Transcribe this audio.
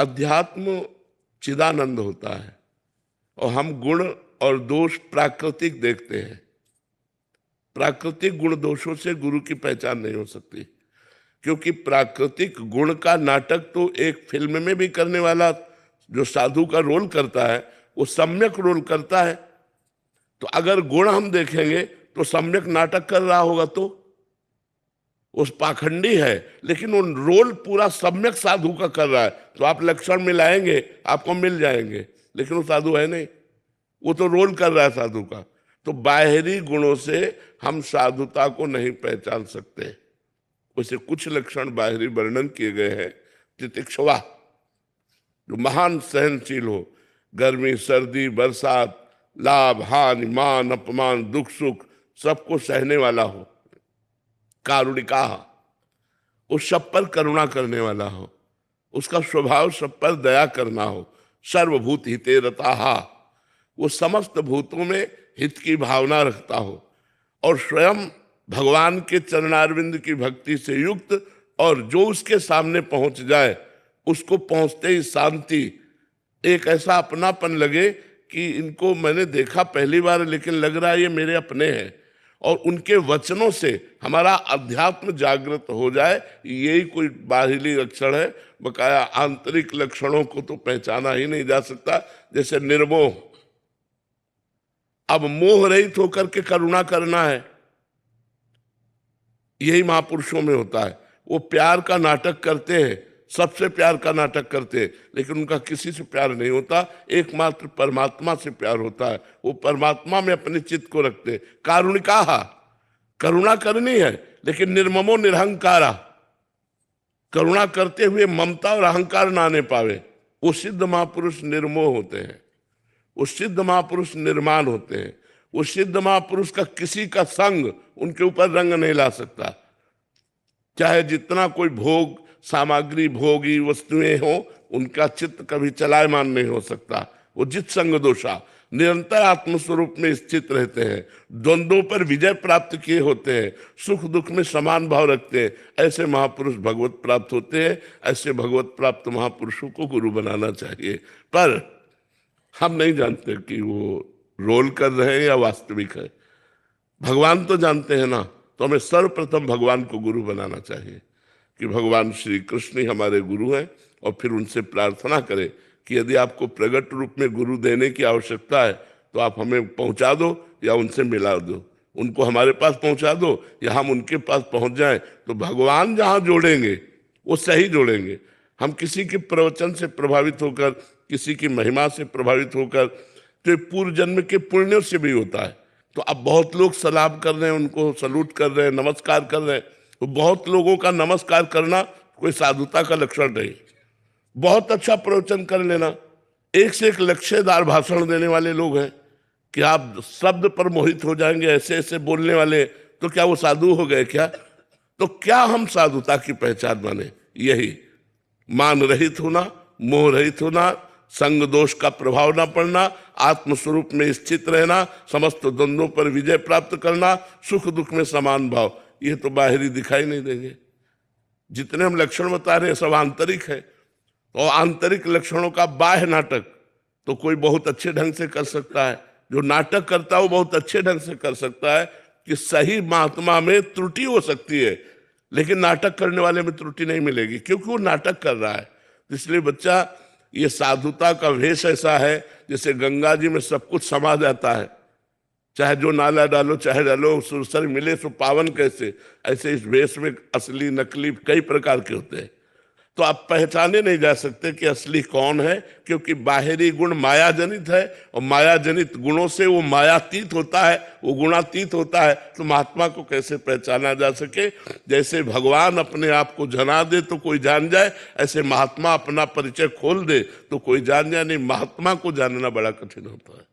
अध्यात्म चिदानंद होता है और हम गुण और दोष प्राकृतिक देखते हैं। प्राकृतिक गुण दोषों से गुरु की पहचान नहीं हो सकती, क्योंकि प्राकृतिक गुण का नाटक तो एक फिल्म में भी करने वाला जो साधु का रोल करता है वो सम्यक रोल करता है। तो अगर गुण हम देखेंगे तो सम्यक नाटक कर रहा होगा तो उस पाखंडी है, लेकिन वो रोल पूरा सम्यक साधु का कर रहा है, तो आप लक्षण मिलाएंगे आपको मिल जाएंगे, लेकिन वो साधु है नहीं, वो तो रोल कर रहा है साधु का। तो बाहरी गुणों से हम साधुता को नहीं पहचान सकते। उसे कुछ लक्षण बाहरी वर्णन किए गए हैं। तितिक्षवा, जो महान सहनशील हो, गर्मी सर्दी बरसात, लाभ हानि मान अपमान दुख सुख सबको सहने वाला हो। कारुणिका, उस सब पर करुणा करने वाला हो, उसका स्वभाव सब पर दया करना हो। सर्वभूत हिते रताहा, वो समस्त भूतों में हित की भावना रखता हो और स्वयं भगवान के चरणारविंद की भक्ति से युक्त, और जो उसके सामने पहुंच जाए उसको पहुंचते ही शांति, एक ऐसा अपनापन लगे कि इनको मैंने देखा पहली बार लेकिन लग रहा है ये मेरे अपने हैं, और उनके वचनों से हमारा अध्यात्म जागृत हो जाए। यही कोई बाहरी लक्षण है। बकाया आंतरिक लक्षणों को तो पहचाना ही नहीं जा सकता। जैसे निर्मोह, अब मोह रहित होकर के करुणा करना है, यही महापुरुषों में होता है। वो प्यार का नाटक करते हैं, सबसे प्यार का नाटक करते हैं, लेकिन उनका किसी से प्यार नहीं होता, एकमात्र परमात्मा से प्यार होता है। वो परमात्मा में अपने चित्त को रखते। कारुणिका, करुणा करनी है लेकिन निर्ममो निरहंकारा, करुणा करते हुए ममता और अहंकार ना आने पावे। वो सिद्ध महापुरुष निर्मोह होते हैं, वो सिद्ध महापुरुष निर्माण होते हैं। वो सिद्ध महापुरुष का किसी का संग उनके ऊपर रंग नहीं ला सकता, चाहे जितना कोई भोग सामग्री भोगी वस्तुएं हो, उनका चित्त कभी चलायमान नहीं हो सकता। वो जित संग दोषा, निरंतर आत्मस्वरूप में स्थित रहते हैं, द्वंद्वों पर विजय प्राप्त किए होते हैं, सुख दुख में समान भाव रखते हैं। ऐसे महापुरुष भगवत प्राप्त होते हैं। ऐसे भगवत प्राप्त महापुरुषों को गुरु बनाना चाहिए। पर हम नहीं जानते कि वो रोल कर रहे हैं या वास्तविक है। भगवान तो जानते हैं ना, तो हमें सर्वप्रथम भगवान को गुरु बनाना चाहिए कि भगवान श्री कृष्ण ही हमारे गुरु हैं, और फिर उनसे प्रार्थना करें कि यदि आपको प्रगट रूप में गुरु देने की आवश्यकता है तो आप हमें पहुंचा दो या उनसे मिला दो, उनको हमारे पास पहुंचा दो या हम उनके पास पहुंच जाएं। तो भगवान जहां जोड़ेंगे वो सही जोड़ेंगे। हम किसी के प्रवचन से प्रभावित होकर, किसी की महिमा से प्रभावित होकर, तो पूर्व जन्म के पुण्यों से भी होता है। तो अब बहुत लोग सलाम कर रहे हैं, उनको सलूट कर रहे हैं, नमस्कार कर रहे हैं। तो बहुत लोगों का नमस्कार करना कोई साधुता का लक्षण नहीं। बहुत अच्छा प्रवचन कर लेना, एक से एक लक्ष्यदार भाषण देने वाले लोग हैं कि आप शब्द पर मोहित हो जाएंगे, ऐसे ऐसे बोलने वाले, तो क्या वो साधु हो गए क्या? तो क्या हम साधुता की पहचान माने? यही मान रहित होना, मोह रहित होना, संग दोष का प्रभाव न पड़ना, आत्मस्वरूप में स्थित रहना, समस्त द्वंद्वों पर विजय प्राप्त करना, सुख दुख में समान भाव। ये तो बाहरी दिखाई नहीं देंगे। जितने हम लक्षण बता रहे हैं सब आंतरिक है। तो आंतरिक लक्षणों का बाह्य नाटक तो कोई बहुत अच्छे ढंग से कर सकता है। जो नाटक करता है वो बहुत अच्छे ढंग से कर सकता है कि सही महात्मा में त्रुटि हो सकती है, लेकिन नाटक करने वाले में त्रुटि नहीं मिलेगी, क्योंकि वो नाटक कर रहा है। इसलिए बच्चा, ये साधुता का वेश ऐसा है जैसे गंगा जी में सब कुछ समा जाता है, चाहे जो नाला डालो चाहे डालो, सुरसर मिले तो पावन कैसे। ऐसे इस वेश में असली नकली कई प्रकार के होते हैं। तो आप पहचाने नहीं जा सकते कि असली कौन है, क्योंकि बाहरी गुण माया जनित है, और माया जनित गुणों से वो मायातीत होता है, वो गुणातीत होता है। तो महात्मा को कैसे पहचाना जा सके? जैसे भगवान अपने आप को जना दे तो कोई जान जाए, ऐसे महात्मा अपना परिचय खोल दे तो कोई जान जाए नहीं। महात्मा को जानना बड़ा कठिन होता है।